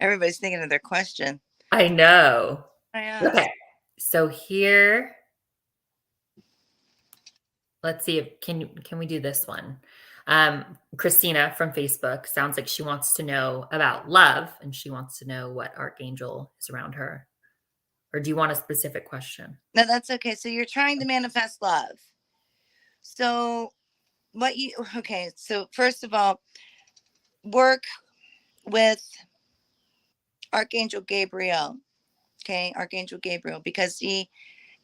[SPEAKER 2] Everybody's thinking of their question.
[SPEAKER 1] I know.
[SPEAKER 2] I asked.
[SPEAKER 1] Okay. So here, let's see if can we do this one? Christina from Facebook sounds like she wants to know about love and she wants to know what archangel is around her. Or do you want a specific question?
[SPEAKER 2] No, that's okay. So you're trying to manifest love. So so first of all, work with Archangel Gabriel. Okay, Archangel Gabriel, because he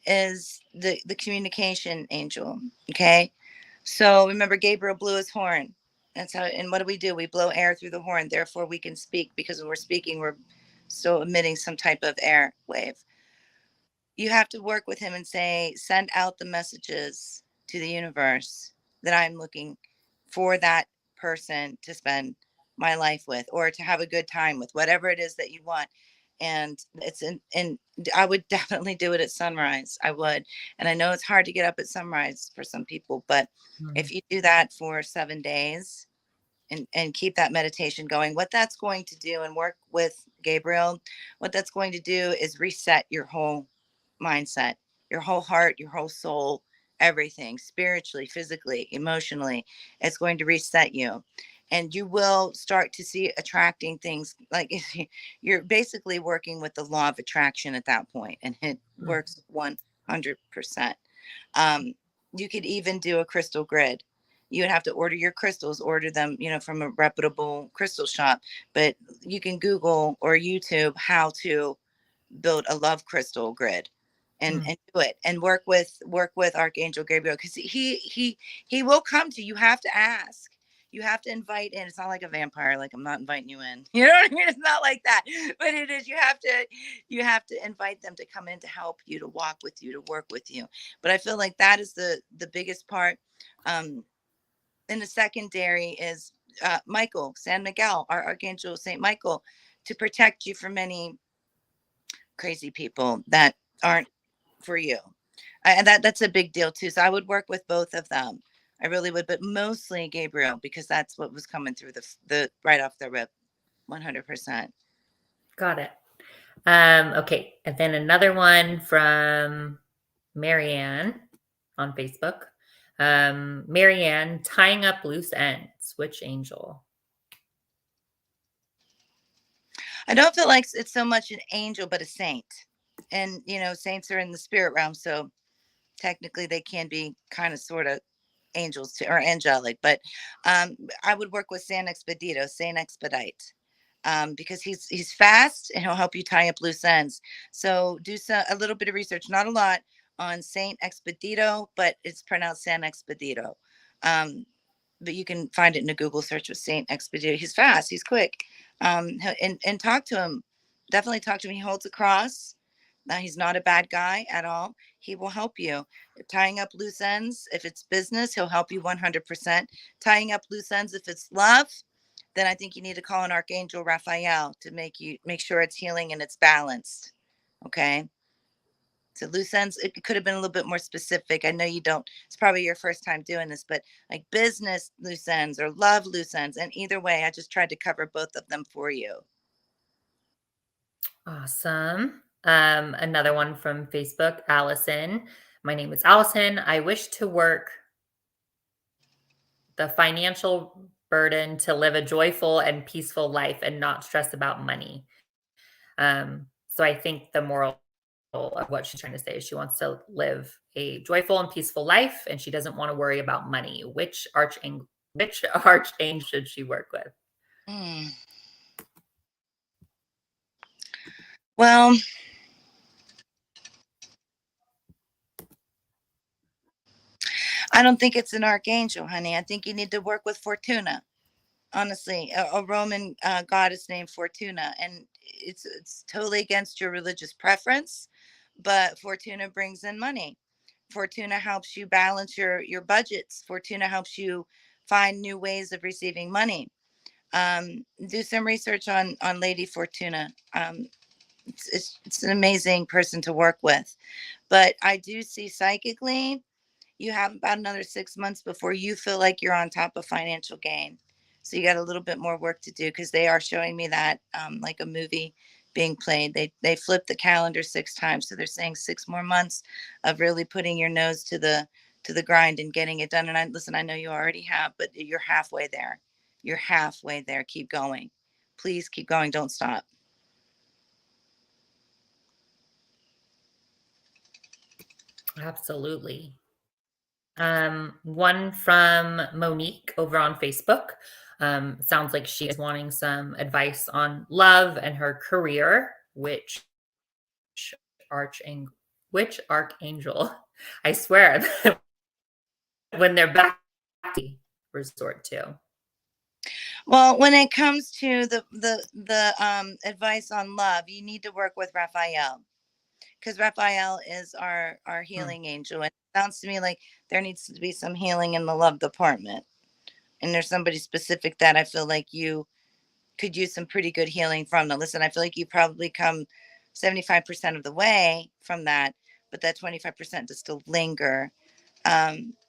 [SPEAKER 2] is the communication angel. Okay, so remember, Gabriel blew his horn. That's how. And what do? We blow air through the horn. Therefore, we can speak, because when we're speaking, we're still emitting some type of air wave. You have to work with him and say, send out the messages to the universe that I'm looking for that person to spend my life with, or to have a good time with, whatever it is that you want. And and I would definitely do it at sunrise. I would. And I know it's hard to get up at sunrise for some people, but if you do that for 7 days and keep that meditation going, what that's going to do, and work with Gabriel, what that's going to do is reset your whole mindset, your whole heart, your whole soul, everything, spiritually, physically, emotionally. It's going to reset you. And you will start to see attracting things, like you're basically working with the law of attraction at that point, and it works 100%. You could even do a crystal grid. You would have to order your crystals, order them, from a reputable crystal shop. But you can Google or YouTube how to build a love crystal grid, and do it, and work with Archangel Gabriel, because he will come to you. You have to ask. You have to invite in. It's not like a vampire, like I'm not inviting you in. You know what I mean? It's not like that. But it is, you have to invite them to come in, to help you, to walk with you, to work with you. But I feel like that is the biggest part. And the secondary is Michael, San Miguel, our Archangel Saint Michael, to protect you from any crazy people that aren't for you. And that's a big deal too. So I would work with both of them. I really would, but mostly Gabriel, because that's what was coming through the right off the rip, 100%.
[SPEAKER 1] Got it. Okay. And then another one from Marianne on Facebook. Marianne, tying up loose ends. Which angel?
[SPEAKER 2] I don't feel like it's so much an angel, but a saint. And, saints are in the spirit realm. So technically they can be kind of sort of angels too, or angelic, but I would work with Saint Expedite, because he's fast and he'll help you tie up loose ends. So do a little bit of research, not a lot, on Saint Expedito, but it's pronounced San Expedito. But you can find it in a Google search with Saint Expedito. He's fast, he's quick, and talk to him. Definitely talk to him. He holds a cross. Now, he's not a bad guy at all. He will help you. Tying up loose ends, if it's business, he'll help you 100%. Tying up loose ends, if it's love, then I think you need to call an Archangel Raphael to make sure it's healing and it's balanced. Okay. So loose ends, it could have been a little bit more specific. I know you don't, it's probably your first time doing this, but like business loose ends or love loose ends. And either way, I just tried to cover both of them for you.
[SPEAKER 1] Awesome. Another one from Facebook, Allison. My name is Allison. I wish to work the financial burden to live a joyful and peaceful life and not stress about money. So I think the moral of what she's trying to say is she wants to live a joyful and peaceful life, and she doesn't want to worry about money. Which archangel should she work with?
[SPEAKER 2] Mm. Well, I don't think it's an archangel, honey. I think you need to work with Fortuna. Honestly, a Roman goddess named Fortuna, and it's totally against your religious preference, but Fortuna brings in money. Fortuna helps you balance your budgets. Fortuna helps you find new ways of receiving money. Do some research on Lady Fortuna. It's an amazing person to work with, but I do see psychically you have about another 6 months before you feel like you're on top of financial gain. So you got a little bit more work to do, because they are showing me that like a movie being played. They flip the calendar 6 times. So they're saying 6 more months of really putting your nose to the grind and getting it done. And I know you already have, but you're halfway there. You're halfway there. Keep going. Please keep going. Don't stop.
[SPEAKER 1] Absolutely. One from Monique over on Facebook. Sounds like she is wanting some advice on love and her career. Archangel? Which archangel? I swear, when they're back, resort to.
[SPEAKER 2] Well, when it comes to the advice on love, you need to work with Raphael, because Raphael is our healing angel. And it sounds to me like there needs to be some healing in the love department. And there's somebody specific that I feel like you could use some pretty good healing from. Now, listen, I feel like you probably come 75% of the way from that, but that 25% does still linger.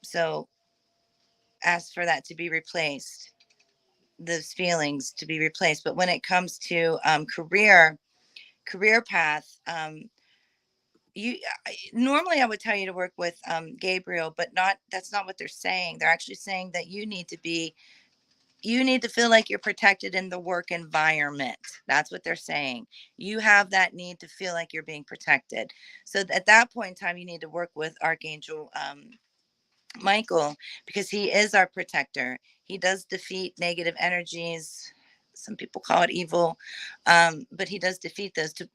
[SPEAKER 2] So ask for that to be replaced, those feelings to be replaced. But when it comes to career path, you normally I would tell you to work with Gabriel, but that's not what they're saying. They're actually saying that you need to feel like you're protected in the work environment. That's what they're saying. You have that need to feel like you're being protected. So at that point in time, you need to work with Archangel Michael, because he is our protector. He does defeat negative energies. Some people call it evil, but he does defeat those to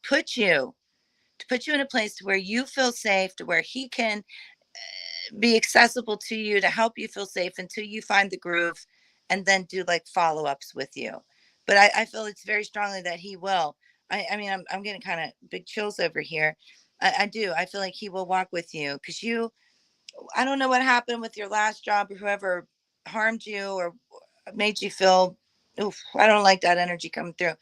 [SPEAKER 2] put you in a place where you feel safe, to where he can be accessible to you, to help you feel safe until you find the groove, and then do like follow-ups with you. But I feel it's very strongly that he will. I mean, I'm getting kind of big chills over here. I do. I feel like he will walk with you, because I don't know what happened with your last job, or whoever harmed you, or made you feel, oof, I don't like that energy coming through.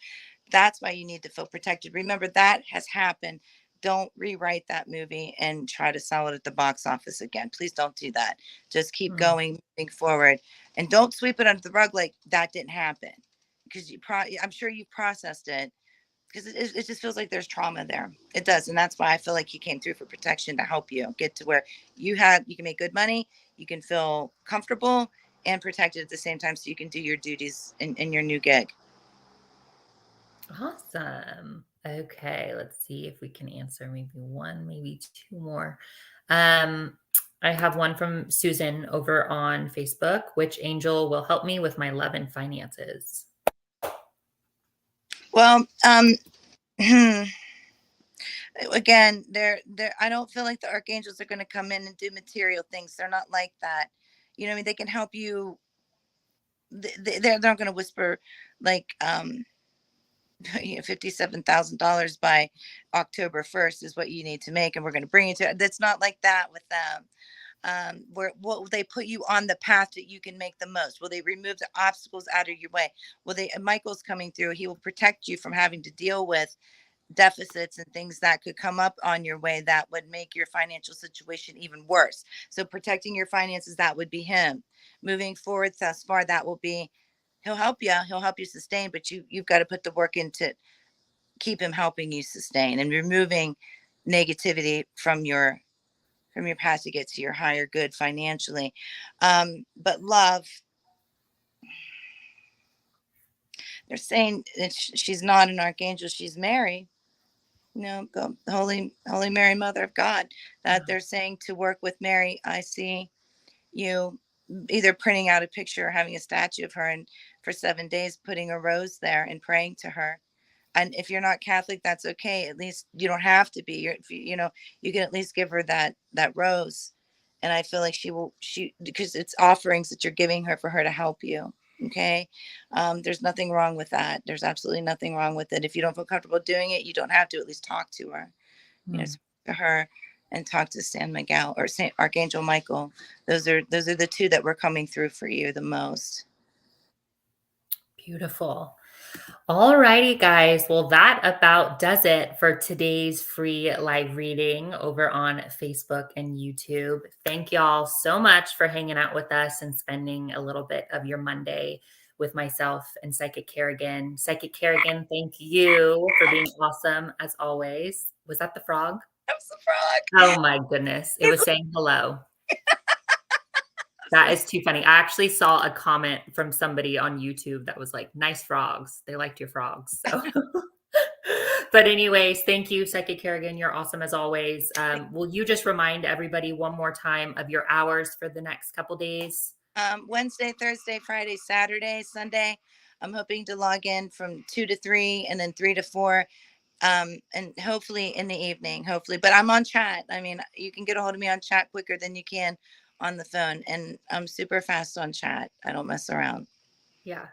[SPEAKER 2] That's why you need to feel protected. Remember, that has happened. Don't rewrite that movie and try to sell it at the box office again. Please don't do that. Just keep
[SPEAKER 1] Mm.
[SPEAKER 2] going, moving forward, and don't sweep it under the rug like that didn't happen. Because I'm sure you processed it, because it just feels like there's trauma there. It does, and that's why I feel like he came through for protection to help you get to where you can make good money, you can feel comfortable and protected at the same time, so you can do your duties in your new gig.
[SPEAKER 1] Awesome. Okay, let's see if we can answer maybe one, maybe two more. Um, I have one from Susan over on Facebook. Which angel will help me with my love and finances?
[SPEAKER 2] Well, again, they're I don't feel like the archangels are going to come in and do material things. They're not like that. You know what I mean? They can help you. They're not going to whisper like $57,000 by October 1st is what you need to make, and we're going to bring you to. That's not like that with them. Where will they put you on the path that you can make the most? Will they remove the obstacles out of your way? Will they? Michael's coming through. He will protect you from having to deal with deficits and things that could come up on your way that would make your financial situation even worse. So protecting your finances, that would be him. Moving forward thus far, that will be, he'll help you. He'll help you sustain, but you've got to put the work into keep him helping you sustain and removing negativity from your past to get to your higher good financially. But love, they're saying she's not an archangel, she's Mary. No, go Holy Mary, Mother of God. That they're saying to work with Mary. I see you either printing out a picture or having a statue of her, and for 7 days putting a rose there and praying to her. And if you're not Catholic, that's okay. At least you don't have to be. You know, you can at least give her that rose. And I feel like she because it's offerings that you're giving her for her to help you. Okay, there's nothing wrong with that. There's absolutely nothing wrong with it. If you don't feel comfortable doing it, you don't have to. At least talk to her. You know,
[SPEAKER 1] Mm.
[SPEAKER 2] speak to her and talk to San Miguel or Saint Archangel Michael. Those are the two that were coming through for you the most.
[SPEAKER 1] Beautiful. All righty, guys. Well, that about does it for today's free live reading over on Facebook and YouTube. Thank y'all so much for hanging out with us and spending a little bit of your Monday with myself and Psychic Kerrigan. Psychic Kerrigan, thank you for being awesome as always. Was that the frog?
[SPEAKER 2] That was the frog.
[SPEAKER 1] Oh my goodness. It was saying hello. That is too funny. I actually saw a comment from somebody on YouTube that was like, nice frogs. They liked your frogs. So, but anyways, thank you, Psychic Kerrigan. You're awesome as always. Will you just remind everybody one more time of your hours for the next couple days?
[SPEAKER 2] Wednesday, Thursday, Friday, Saturday, Sunday. I'm hoping to log in from 2 to 3 and then 3 to 4. And hopefully in the evening, hopefully. But I'm on chat. I mean, you can get a hold of me on chat quicker than you can on the phone. And I'm super fast on chat. I don't mess around.
[SPEAKER 1] Yeah.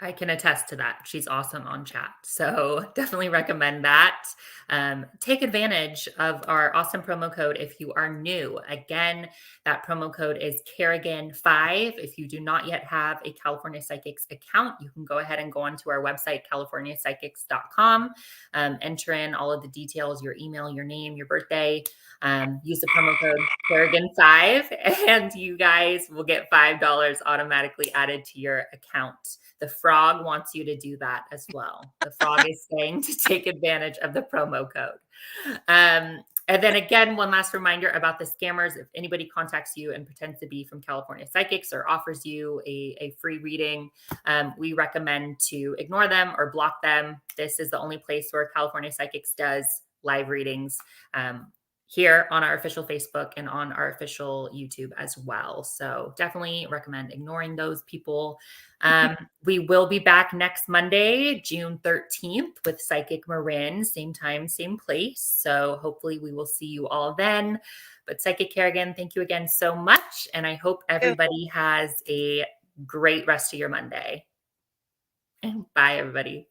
[SPEAKER 1] I can attest to that. She's awesome on chat. So definitely recommend that. Take advantage of our awesome promo code if you are new. Again, that promo code is Kerrigan5. If you do not yet have a California Psychics account, you can go ahead and go onto our website, californiapsychics.com. Enter in all of the details, your email, your name, your birthday. Use the promo code Kerrigan5, and you guys will get $5 automatically added to your account. The frog wants you to do that as well. The frog is saying to take advantage of the promo code. And then again, one last reminder about the scammers. If anybody contacts you and pretends to be from California Psychics or offers you a free reading, we recommend to ignore them or block them. This is the only place where California Psychics does live readings. Here on our official Facebook and on our official YouTube as well. So definitely recommend ignoring those people. We will be back next Monday, June 13th with Psychic Marin, same time, same place. So hopefully we will see you all then. But Psychic Kerrigan, thank you again so much. And I hope everybody has a great rest of your Monday. And bye, everybody.